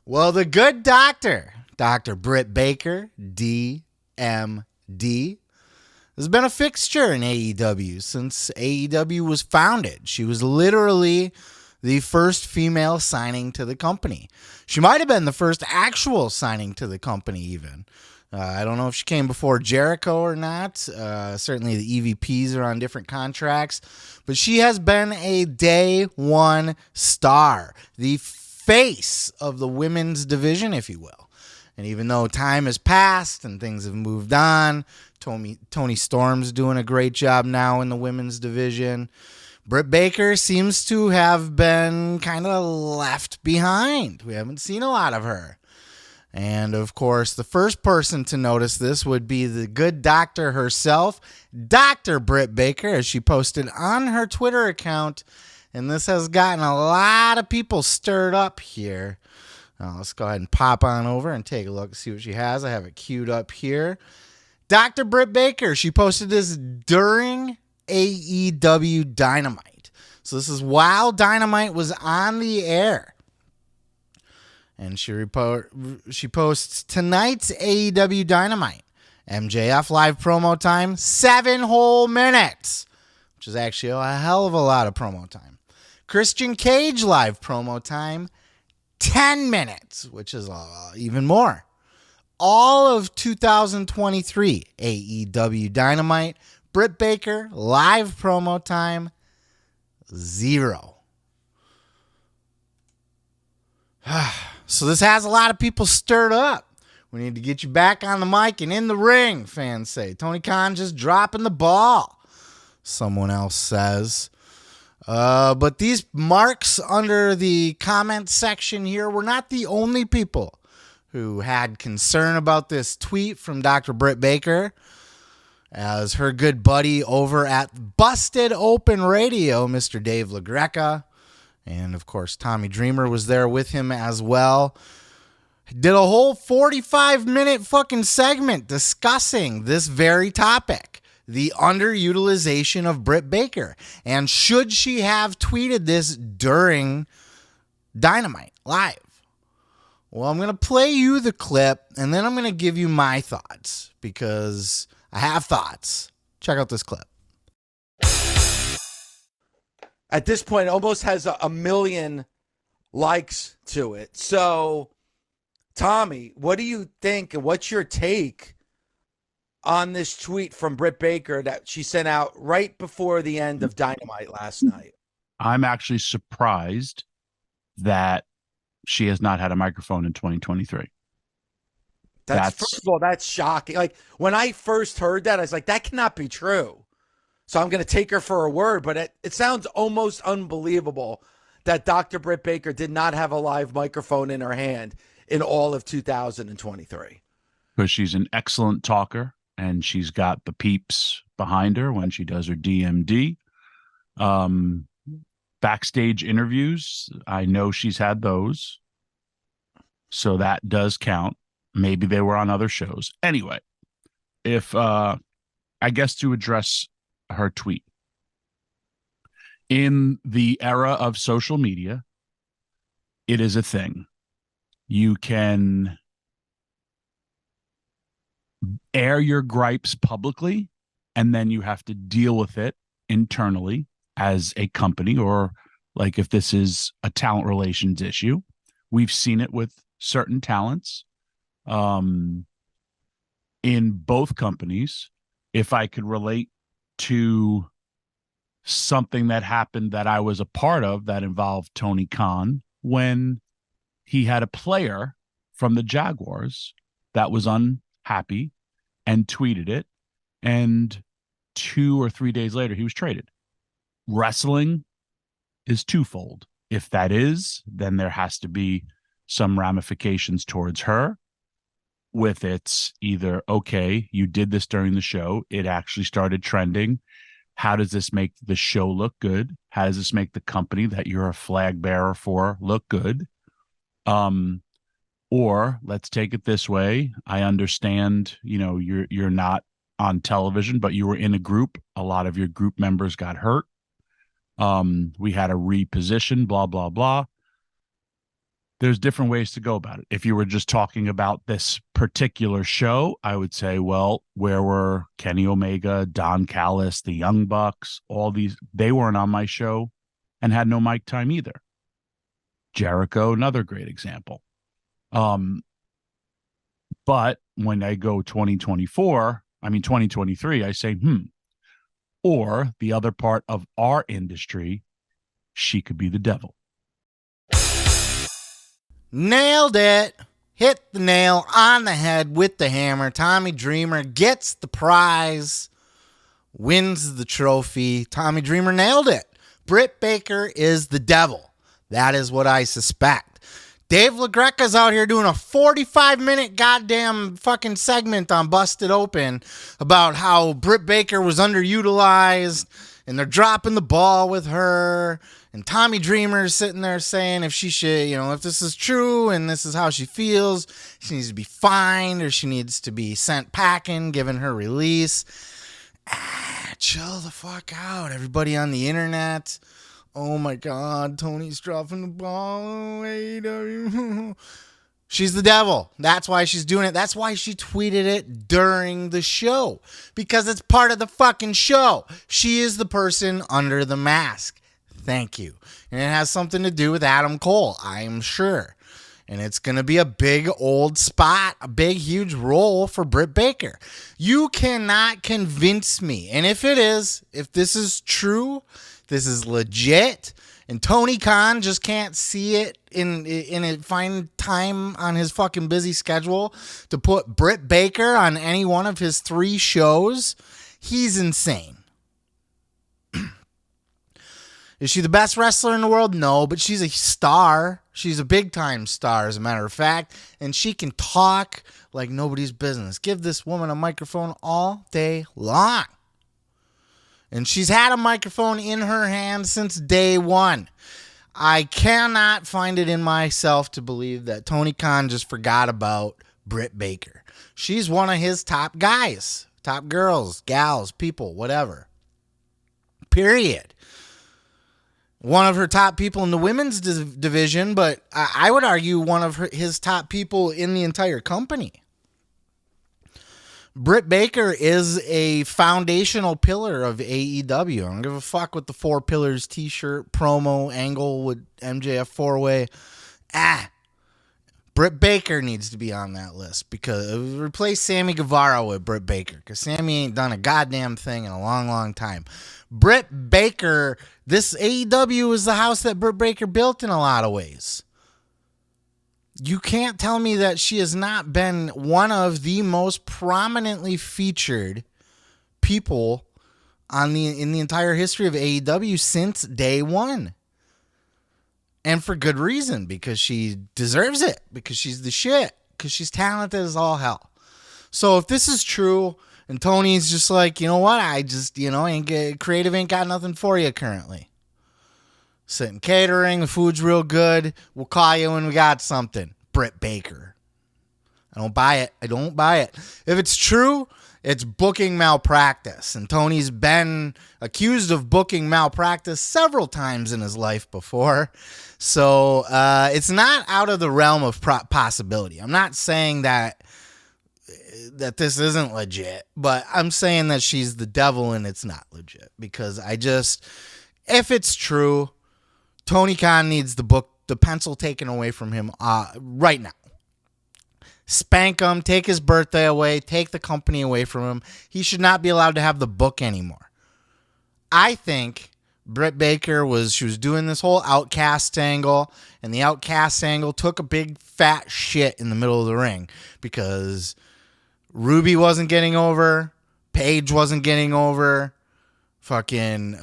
Well, the good doctor, Dr. Britt Baker D.M.D, has been a fixture in AEW since AEW was founded. She was literally the first female signing to the company. She might have been the first actual signing to the company even. I don't know if she came before Jericho or not. Certainly the EVPs are on different contracts. But she has been a day one star. The face of the women's division, if you will. And even though time has passed and things have moved on, Tony Storm's doing a great job now in the women's division. Britt Baker seems to have been kind of left behind. We haven't seen a lot of her. And, of course, the first person to notice this would be the good doctor herself, Dr. Britt Baker, as she posted on her Twitter account. And this has gotten a lot of people stirred up here. Let's go ahead and pop on over and take a look and see what she has. I have it queued up here. Dr. Britt Baker, she posted this during AEW Dynamite. So this is while Dynamite was on the air. And she posts tonight's AEW Dynamite. MJF live promo time, 7 whole minutes, which is actually a hell of a lot of promo time. Christian Cage live promo time, 10 minutes, which is even more. All of 2023 AEW Dynamite, Britt Baker live promo time, 0. So this has a lot of people stirred up. We need to get you back on the mic and in the ring, fans say. Tony Khan just dropping the ball, someone else says. But these marks under the comment section here were not the only people who had concern about this tweet from Dr. Britt Baker, as her good buddy over at Busted Open Radio, Mr. Dave LaGreca, and of course Tommy Dreamer was there with him as well, did a whole 45-minute fucking segment discussing this very topic. The underutilization of Britt Baker. And should she have tweeted this during Dynamite Live? Well, I'm going to play you the clip, and then I'm going to give you my thoughts, because I have thoughts. Check out this clip. At this point, it almost has a million likes to it. So, Tommy, what do you think, and what's your take on this tweet from Britt Baker that she sent out right before the end of Dynamite last night? I'm actually surprised that she has not had a microphone in 2023. First of all, that's shocking. Like, when I first heard that, I was like, that cannot be true. So I'm going to take her for her word, but it sounds almost unbelievable that Dr. Britt Baker did not have a live microphone in her hand in all of 2023. Because she's an excellent talker, and she's got the peeps behind her when she does her DMD. Backstage interviews, I know she's had those. So that does count. Maybe they were on other shows. Anyway, if I guess to address her tweet. In the era of social media, it is a thing. You can air your gripes publicly, and then you have to deal with it internally as a company, or like if this is a talent relations issue. We've seen it with certain talents in both companies. If I could relate to something that happened that I was a part of that involved Tony Khan, when he had a player from the Jaguars that was unhappy and tweeted it, and 2 or 3 days later he was traded. Wrestling is twofold. If that is, then there has to be some ramifications towards her, with it's either, okay, you did this during the show, it actually started trending. How does this make the show look good? How does this make the company that you're a flag bearer for look good? Or let's take it this way. I understand, you're not on television, but you were in a group. A lot of your group members got hurt. We had a reposition, blah, blah, blah. there's different ways to go about it. If you were just talking about this particular show, I would say, well, where were Kenny Omega, Don Callis, the Young Bucks, all these? They weren't on my show and had no mic time either. Jericho, another great example. But when I go 2023, I say, or the other part of our industry, she could be the devil. Nailed it. Hit the nail on the head with the hammer. Tommy Dreamer gets the prize, wins the trophy. Tommy Dreamer nailed it. Britt Baker is the devil. That is what I suspect. Dave LaGreca's out here doing a 45-minute goddamn fucking segment on Busted Open about how Britt Baker was underutilized and they're dropping the ball with her. And Tommy Dreamer's sitting there saying if she should, if this is true and this is how she feels, she needs to be fined or she needs to be sent packing, given her release. Chill the fuck out, everybody on the internet. Oh my God, Tony's dropping the ball. AEW. She's the devil. That's why she's doing it. That's why she tweeted it during the show. Because it's part of the fucking show. She is the person under the mask. Thank you. And it has something to do with Adam Cole, I'm sure. And it's going to be a big old spot, a big, huge role for Britt Baker. You cannot convince me. And if this is true, this is legit, and Tony Khan just can't see it find time on his fucking busy schedule to put Britt Baker on any one of his 3 shows, he's insane. Is she the best wrestler in the world? No, but she's a star. She's a big-time star, as a matter of fact, and she can talk like nobody's business. Give this woman a microphone all day long. And she's had a microphone in her hand since day one. I cannot find it in myself to believe that Tony Khan just forgot about Britt Baker. She's one of his top guys, top girls, gals, people, whatever. Period. One of her top people in the women's division, but I would argue one of his top people in the entire company. Britt Baker is a foundational pillar of AEW. I don't give a fuck with the 4 Pillars t-shirt promo angle with MJF 4-way. Britt Baker needs to be on that list because replace Sammy Guevara with Britt Baker because Sammy ain't done a goddamn thing in a long, long time. Britt Baker, this AEW is the house that Britt Baker built in a lot of ways. You can't tell me that she has not been one of the most prominently featured people in the entire history of AEW since day one. And for good reason, because she deserves it, because she's the shit, because she's talented as all hell. So if this is true, and Tony's just like, you know what, I just, creative ain't got nothing for you currently. Sitting catering, the food's real good. We'll call you when we got something. Britt Baker. I don't buy it. If it's true, it's booking malpractice. And Tony's been accused of booking malpractice several times in his life before. So it's not out of the realm of possibility. I'm not saying that this isn't legit, but I'm saying that she's the devil and it's not legit. Because if it's true, Tony Khan needs the pencil taken away from him right now. Spank him, take his birthday away, take the company away from him. He should not be allowed to have the book anymore. I think Britt Baker she was doing this whole Outcast angle, and the Outcast angle took a big fat shit in the middle of the ring because Ruby wasn't getting over, Paige wasn't getting over, fucking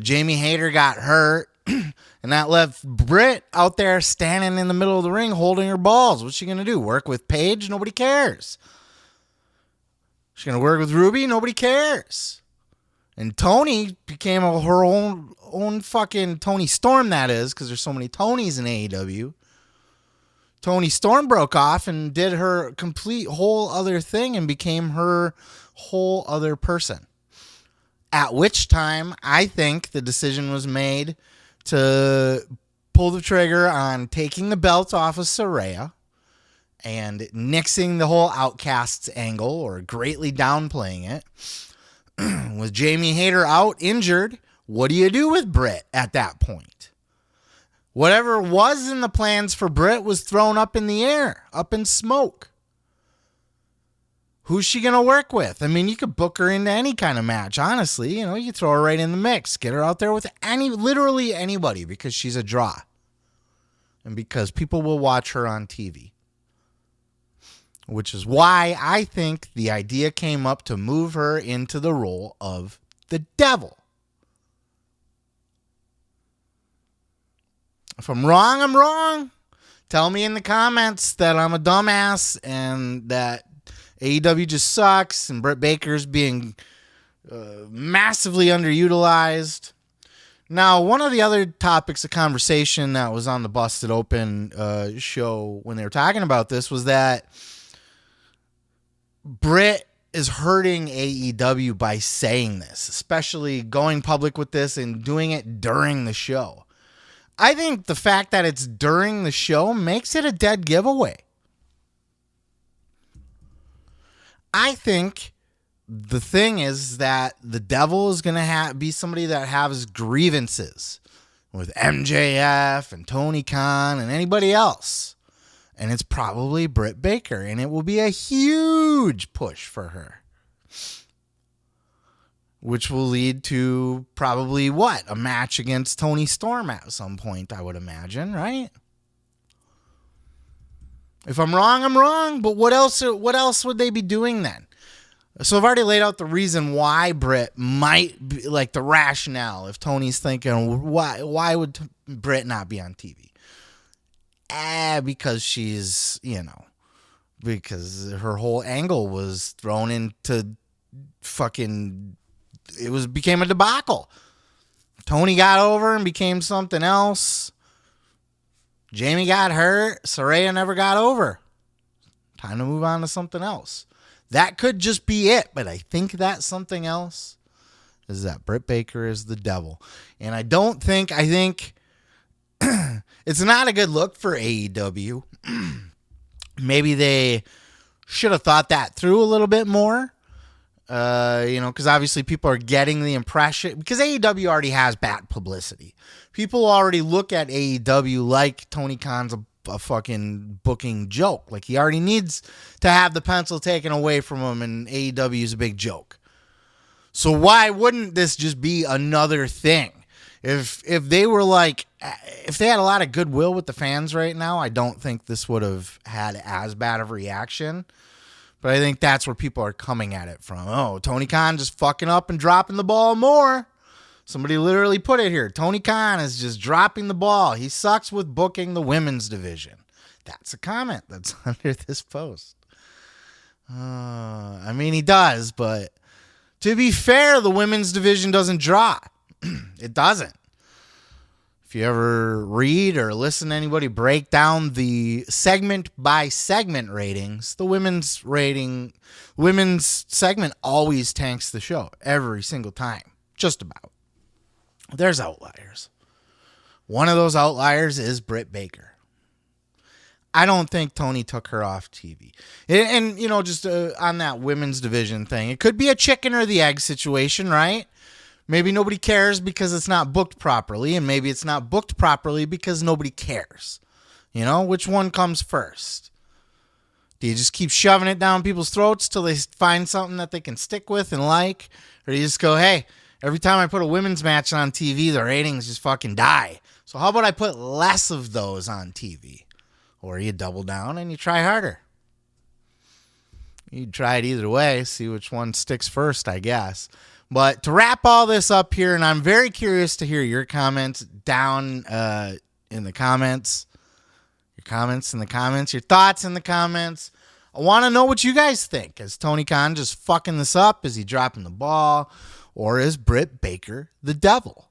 Jamie Hayter got hurt. And that left Britt out there standing in the middle of the ring holding her balls. What's she going to do? Work with Paige? Nobody cares. She's going to work with Ruby? Nobody cares. And Tony became her own fucking Tony Storm, that is, because there's so many Tonys in AEW. Tony Storm broke off and did her complete whole other thing and became her whole other person. At which time, I think the decision was made to pull the trigger on taking the belt off of Saraya and nixing the whole Outcasts angle or greatly downplaying it. With Jamie Hayter out injured, what do you do with Britt at that point? Whatever was in the plans for Britt was thrown up in the air, up in smoke. Who's she going to work with? I mean, you could book her into any kind of match, honestly. You know, you throw her right in the mix. Get her out there with literally anybody because she's a draw. And because people will watch her on TV. Which is why I think the idea came up to move her into the role of the devil. If I'm wrong, I'm wrong. Tell me in the comments that I'm a dumbass and that AEW just sucks and Britt Baker's being massively underutilized. Now, one of the other topics of conversation that was on the Busted Open show when they were talking about this was that Britt is hurting AEW by saying this, especially going public with this and doing it during the show. I think the fact that it's during the show makes it a dead giveaway. I think the thing is that the devil is going to be somebody that has grievances with MJF and Tony Khan and anybody else. And it's probably Britt Baker, and it will be a huge push for her. Which will lead to probably what? A match against Tony Storm at some point, I would imagine, right? If I'm wrong, I'm wrong. But what else would they be doing then? So I've already laid out the reason why Britt might be, like the rationale. If Tony's thinking, why would Britt not be on TV? Because she's, because her whole angle was thrown into fucking... became a debacle. Tony got over and became something else. Jamie got hurt. Saraya never got over. Time to move on to something else. That could just be it, but I think that something else is that Britt Baker is the devil. And I think it's not a good look for AEW. Maybe they should have thought that through a little bit more. Because obviously people are getting the impression, because AEW already has bad publicity. People already look at AEW like Tony Khan's a fucking booking joke. Like he already needs to have the pencil taken away from him, and AEW is a big joke. So why wouldn't this just be another thing? If they were if they had a lot of goodwill with the fans right now, I don't think this would have had as bad of a reaction. But I think that's where people are coming at it from. Oh, Tony Khan just fucking up and dropping the ball more. Somebody literally put it here. Tony Khan is just dropping the ball. He sucks with booking the women's division. That's a comment that's under this post. He does, but to be fair, the women's division doesn't draw. It doesn't. If you ever read or listen to anybody break down the segment by segment ratings, the women's segment always tanks the show every single time. Just about. There's outliers. One of those outliers is Britt Baker. I don't think Tony took her off TV. And just on that women's division thing, it could be a chicken or the egg situation, right? Maybe nobody cares because it's not booked properly, and maybe it's not booked properly because nobody cares. Which one comes first? Do you just keep shoving it down people's throats till they find something that they can stick with and like? Or do you just go, hey, every time I put a women's match on TV, the ratings just fucking die. So how about I put less of those on TV? Or you double down and you try harder. You try it either way, see which one sticks first, I guess. But to wrap all this up here, and I'm very curious to hear your comments down in the comments. Your comments in the comments. Your thoughts in the comments. I want to know what you guys think. Is Tony Khan just fucking this up? Is he dropping the ball? Or is Britt Baker the devil?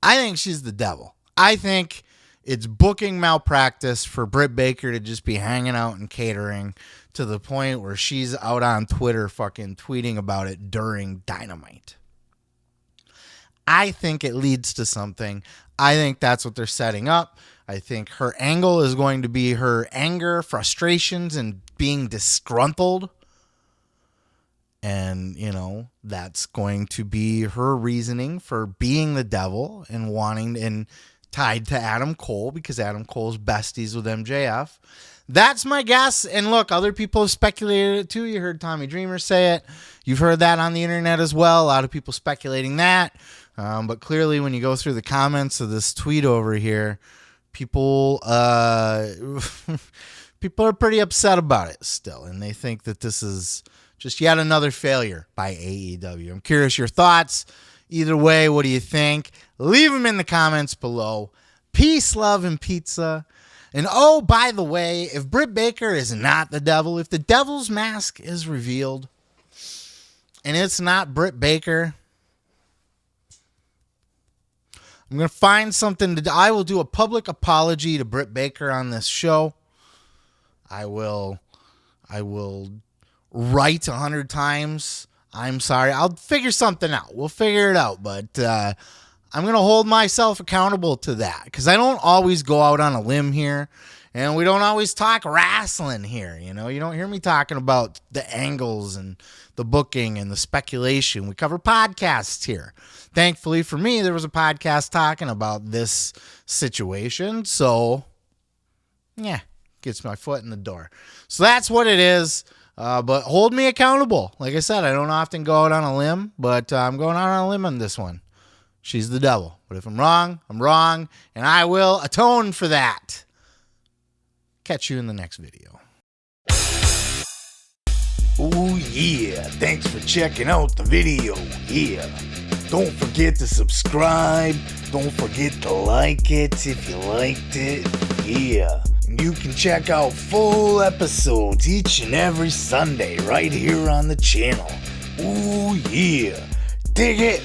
I think she's the devil. I think it's booking malpractice for Britt Baker to just be hanging out and catering to the point where she's out on Twitter fucking tweeting about it during Dynamite. I think it leads to something. I think that's what they're setting up. I think her angle is going to be her anger, frustrations, and being disgruntled. And, that's going to be her reasoning for being the devil and wanting and tied to Adam Cole because Adam Cole's besties with MJF. That's my guess. And look, other people have speculated it too. You heard Tommy Dreamer say it. You've heard that on the internet as well. A lot of people speculating that. But clearly when you go through the comments of this tweet over here, people people are pretty upset about it still. And they think that this is just yet another failure by AEW. I'm curious your thoughts. Either way, what do you think? Leave them in the comments below. Peace, love, and pizza. And oh, by the way, if Britt Baker is not the devil, if the devil's mask is revealed and it's not Britt Baker, I'm going to find something to do. I will do a public apology to Britt Baker on this show. I will write 100 times. I'm sorry. I'll figure something out. We'll figure it out. But I'm going to hold myself accountable to that because I don't always go out on a limb here. And we don't always talk wrestling here. You don't hear me talking about the angles and the booking and the speculation. We cover podcasts here. Thankfully for me, there was a podcast talking about this situation. So, yeah, gets my foot in the door. So that's what it is. But hold me accountable. Like I said, I don't often go out on a limb, but I'm going out on a limb on this one. She's the devil. But if I'm wrong, and I will atone for that. Catch you in the next video. Oh yeah, thanks for checking out the video. Yeah, don't forget to subscribe. Don't forget to like it if you liked it. Yeah, and you can check out full episodes each and every Sunday right here on the channel. Oh yeah, dig it.